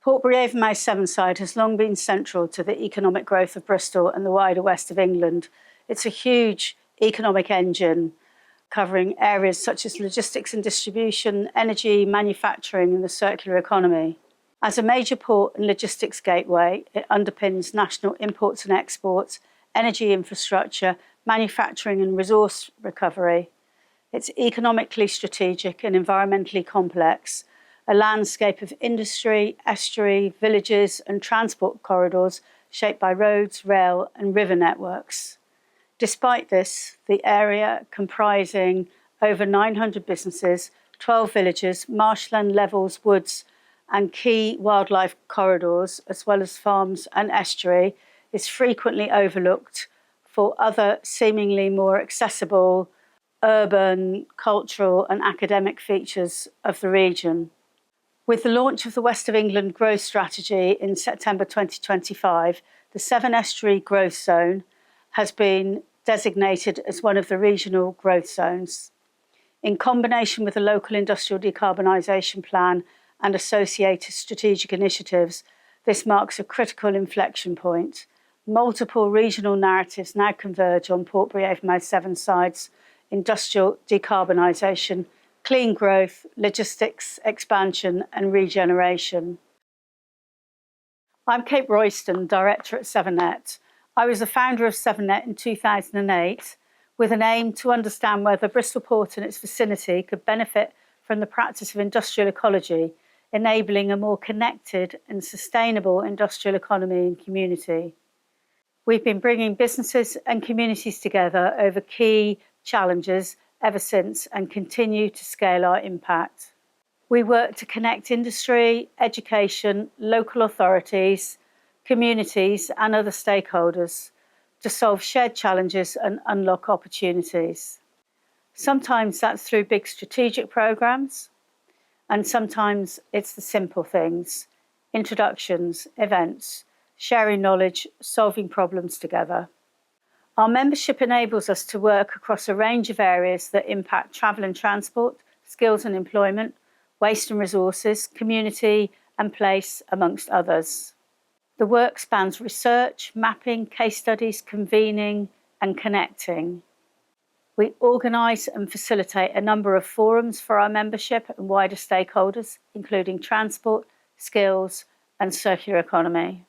Portbury Avonmouth Severnside has long been central to the economic growth of Bristol and the wider west of England. It's a huge economic engine covering areas such as logistics and distribution, energy, manufacturing and the circular economy. As a major port and logistics gateway, it underpins national imports and exports, energy infrastructure, manufacturing and resource recovery. It's economically strategic and environmentally complex, a landscape of industry, estuary, villages and transport corridors shaped by roads, rail and river networks. Despite this, the area, comprising over 900 businesses, 12 villages, marshland levels, woods and key wildlife corridors, as well as farms and estuary, is frequently overlooked for other seemingly more accessible urban, cultural and academic features of the region. With the launch of the West of England Growth Strategy in September 2025, the Severn Estuary Growth Zone has been designated as one of the regional growth zones. In combination with the local industrial decarbonisation plan and associated strategic initiatives, this marks a critical inflection point. Multiple regional narratives now converge on Portbury Avonmouth Severnside's industrial decarbonisation, clean growth, logistics expansion and regeneration. I'm Kate Royston, Director at SevernNet. I was the founder of SevernNet in 2008 with an aim to understand whether Bristol Port and its vicinity could benefit from the practice of industrial ecology, enabling a more connected and sustainable industrial economy and community. We've been bringing businesses and communities together over key challenges ever since and continue to scale our impact. We work to connect industry, education, local authorities, communities and other stakeholders to solve shared challenges and unlock opportunities. Sometimes that's through big strategic programmes, and sometimes it's the simple things, introductions, events, sharing knowledge, solving problems together. Our membership enables us to work across a range of areas that impact travel and transport, skills and employment, waste and resources, community and place, amongst others. The work spans research, mapping, case studies, convening and connecting. We organise and facilitate a number of forums for our membership and wider stakeholders, including transport, skills and circular economy.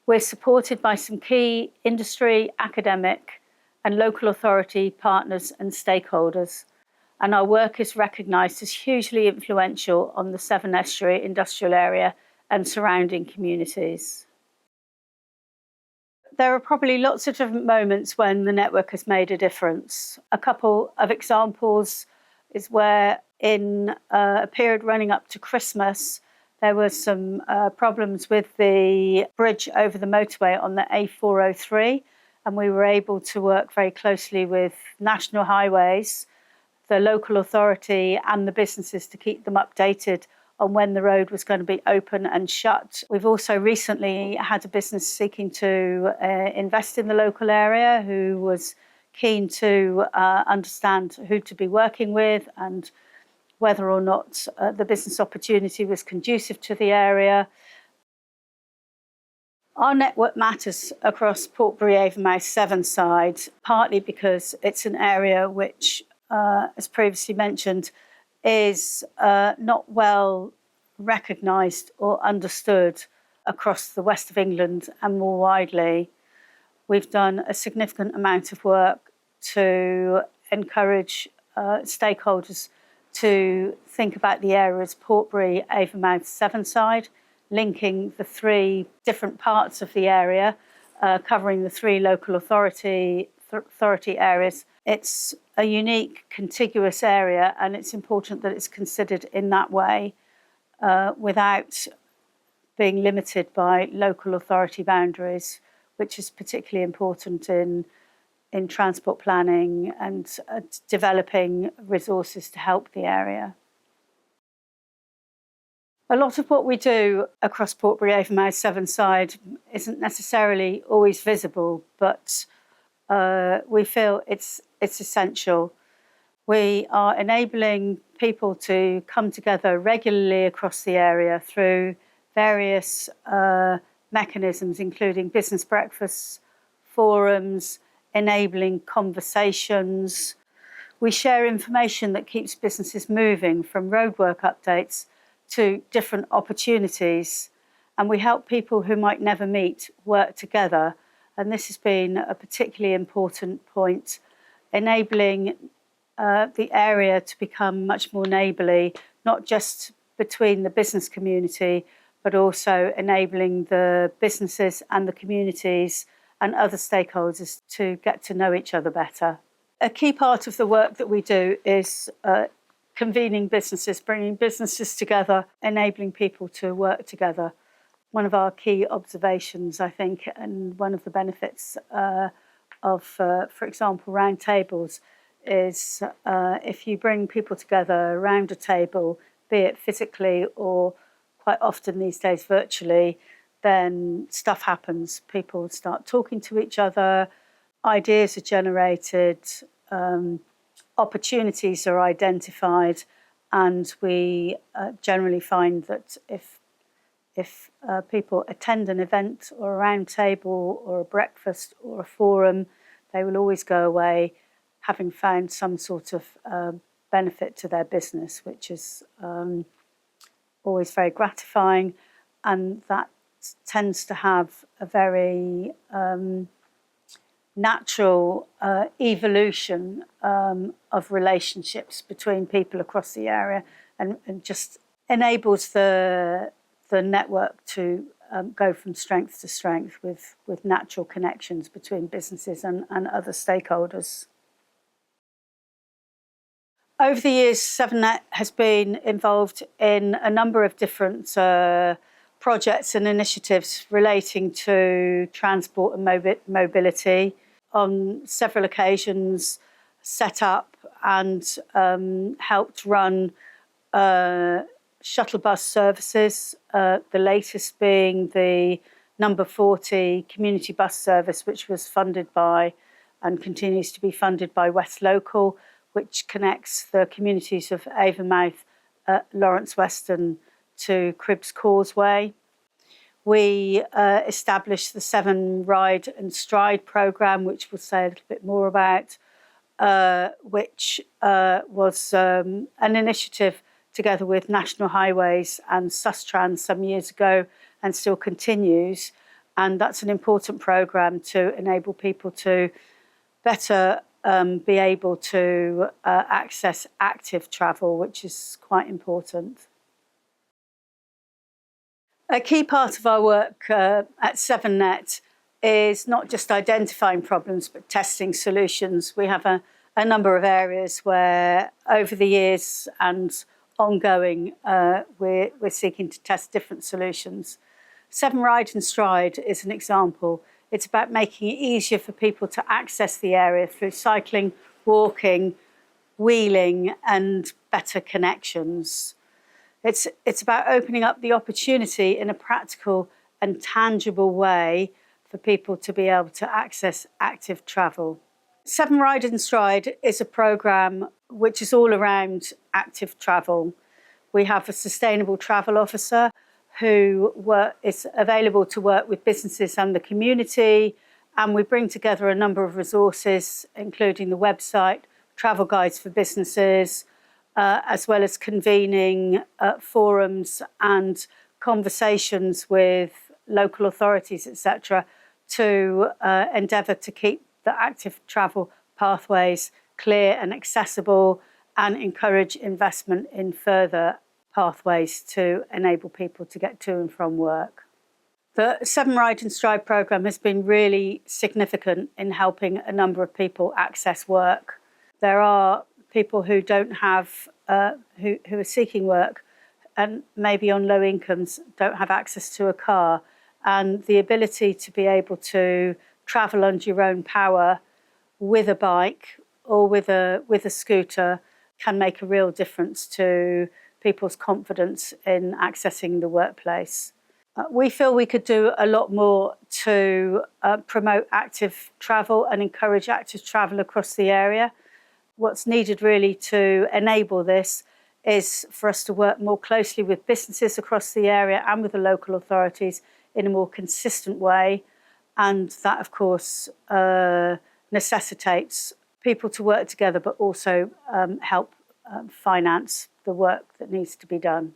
We're supported by some key industry, academic and local authority partners and stakeholders, and our work is recognised as hugely influential on the Severn Estuary industrial area and surrounding communities. There are probably lots of different moments when the network has made a difference. A couple of examples is where in a period running up to Christmas, there were some problems with the bridge over the motorway on the A403, and we were able to work very closely with National Highways, the local authority and the businesses to keep them updated on when the road was going to be open and shut. We've also recently had a business seeking to invest in the local area who was keen to understand who to be working with and whether or not the business opportunity was conducive to the area. Our network matters across Portbury Avonmouth Severnside, partly because it's an area which, as previously mentioned, is not well recognised or understood across the west of England and more widely. We've done a significant amount of work to encourage stakeholders to think about the area as Portbury, Avonmouth, Severnside, linking the three different parts of the area, covering the three local authority areas. It's a unique, contiguous area, and it's important that it's considered in that way without being limited by local authority boundaries, which is particularly important in transport planning and developing resources to help the area. A lot of what we do across Portbury Avonmouth Severnside isn't necessarily always visible, but we feel it's essential. We are enabling people to come together regularly across the area through various mechanisms, including business breakfasts, forums, enabling conversations. We share information that keeps businesses moving, from roadwork updates to different opportunities. And we help people who might never meet work together. And this has been a particularly important point, enabling the area to become much more neighbourly, not just between the business community, but also enabling the businesses and the communities and other stakeholders to get to know each other better. A key part of the work that we do is convening businesses, bringing businesses together, enabling people to work together. One of our key observations, I think, and one of the benefits of, for example, round tables is if you bring people together around a table, be it physically or quite often these days virtually, then stuff happens. People start talking to each other, ideas are generated, opportunities are identified, and we generally find that if people attend an event or a round table or a breakfast or a forum, they will always go away having found some sort of benefit to their business, which is always very gratifying, and that tends to have a very natural evolution of relationships between people across the area, and just enables the network to go from strength to strength with natural connections between businesses and other stakeholders. Over the years, SevernNet has been involved in a number of different projects and initiatives relating to transport and mobility. On several occasions, set up and helped run shuttle bus services, the latest being the number 40 community bus service, which was funded by and continues to be funded by West Local, which connects the communities of Avonmouth, Lawrence Weston to Cribbs Causeway. We established the Severn Ride and Stride programme, which we'll say a little bit more about, which was an initiative together with National Highways and Sustrans some years ago and still continues. And that's an important programme to enable people to better be able to access active travel, which is quite important. A key part of our work at SevernNet is not just identifying problems, but testing solutions. We have a number of areas where over the years and ongoing, we're seeking to test different solutions. Severn Ride and Stride is an example. It's about making it easier for people to access the area through cycling, walking, wheeling, and better connections. It's about opening up the opportunity in a practical and tangible way for people to be able to access active travel. Severn Ride and Stride is a programme which is all around active travel. We have a sustainable travel officer who is available to work with businesses and the community, and we bring together a number of resources, including the website, travel guides for businesses, as well as convening forums and conversations with local authorities, etc., to endeavour to keep the active travel pathways clear and accessible and encourage investment in further pathways to enable people to get to and from work. The Severn Ride and Stride programme has been really significant in helping a number of people access work. There are people who don't have, who are seeking work and maybe on low incomes, don't have access to a car, and the ability to be able to travel under your own power with a bike or with a scooter can make a real difference to people's confidence in accessing the workplace. We feel we could do a lot more to promote active travel and encourage active travel across the area. What's needed really to enable this is for us to work more closely with businesses across the area and with the local authorities in a more consistent way. And that, of course, necessitates people to work together, but also help finance the work that needs to be done.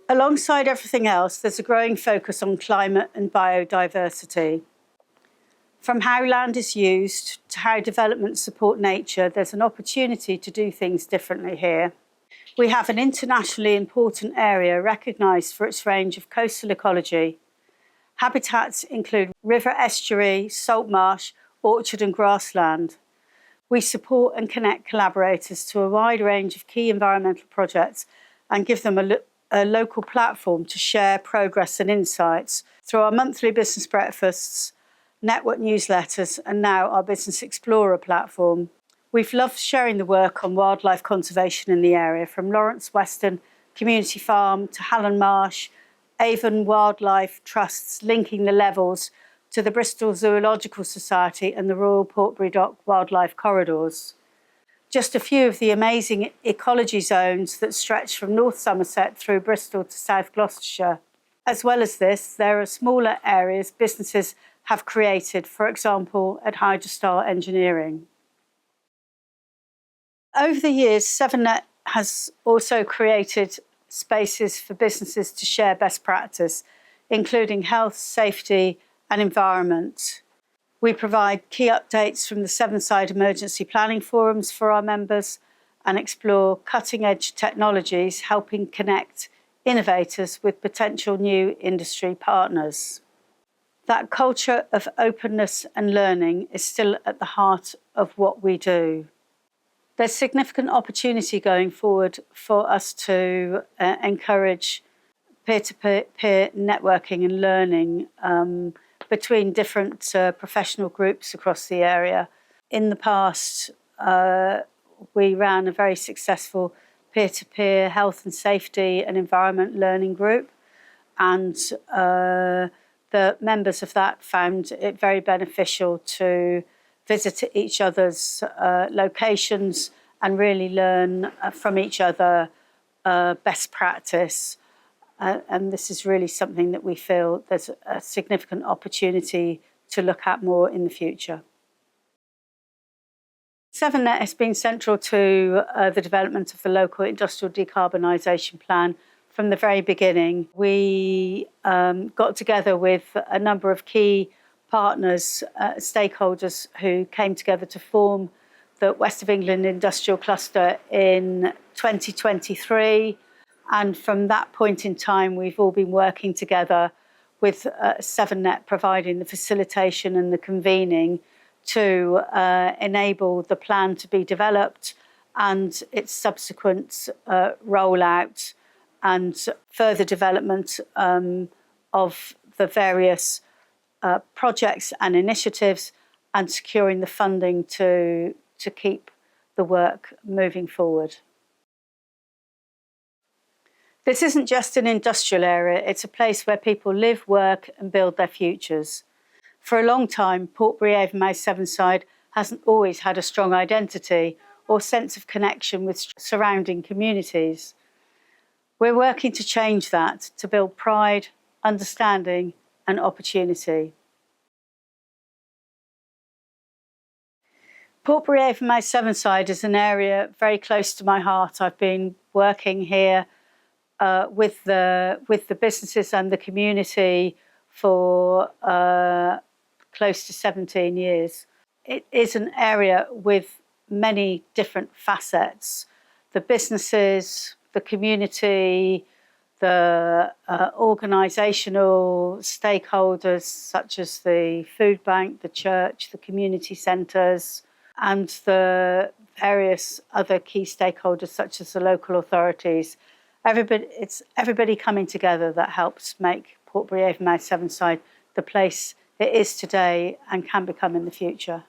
Alongside everything else, there's a growing focus on climate and biodiversity. From how land is used to how developments support nature, there's an opportunity to do things differently here. We have an internationally important area recognised for its range of coastal ecology. Habitats include river estuary, salt marsh, orchard and grassland. We support and connect collaborators to a wide range of key environmental projects and give them a local platform to share progress and insights through our monthly business breakfasts, network newsletters, and now our Business Explorer platform. We've loved sharing the work on wildlife conservation in the area, from Lawrence Weston Community Farm to Hallam Marsh, Avon Wildlife Trusts linking the levels to the Bristol Zoological Society and the Royal Portbury Dock Wildlife Corridors. Just a few of the amazing ecology zones that stretch from North Somerset through Bristol to South Gloucestershire. As well as this, there are smaller areas businesses have created, for example, at Hydrostar Engineering. Over the years, SevernNet has also created spaces for businesses to share best practice, including health, safety, and environment. We provide key updates from the Severnside emergency planning forums for our members and explore cutting-edge technologies, helping connect innovators with potential new industry partners. That culture of openness and learning is still at the heart of what we do. There's significant opportunity going forward for us to encourage peer-to-peer networking and learning between different professional groups across the area. In the past, we ran a very successful peer-to-peer health and safety and environment learning group, and the members of that found it very beneficial to visit each other's locations and really learn from each other best practice. And this is really something that we feel there's a significant opportunity to look at more in the future. SevernNet has been central to the development of the local industrial decarbonisation plan from the very beginning. We got together with a number of key partners, stakeholders who came together to form the West of England Industrial Cluster in 2023. And from that point in time, we've all been working together with SevernNet providing the facilitation and the convening to enable the plan to be developed and its subsequent rollout and further development of the various projects and initiatives, and securing the funding to keep the work moving forward. This isn't just an industrial area, it's a place where people live, work and build their futures. For a long time, Portbury, Avonmouth, Severnside hasn't always had a strong identity or sense of connection with surrounding communities. We're working to change that, to build pride, understanding and opportunity. Portbury, Avonmouth, Severnside is an area very close to my heart. I've been working here with the businesses and the community for close to 17 years. It is an area with many different facets. The businesses, the community, the organisational stakeholders such as the food bank, the church, the community centres, and the various other key stakeholders such as the local authorities. It's everybody coming together that helps make Portbury, Avonmouth, Severnside the place it is today and can become in the future.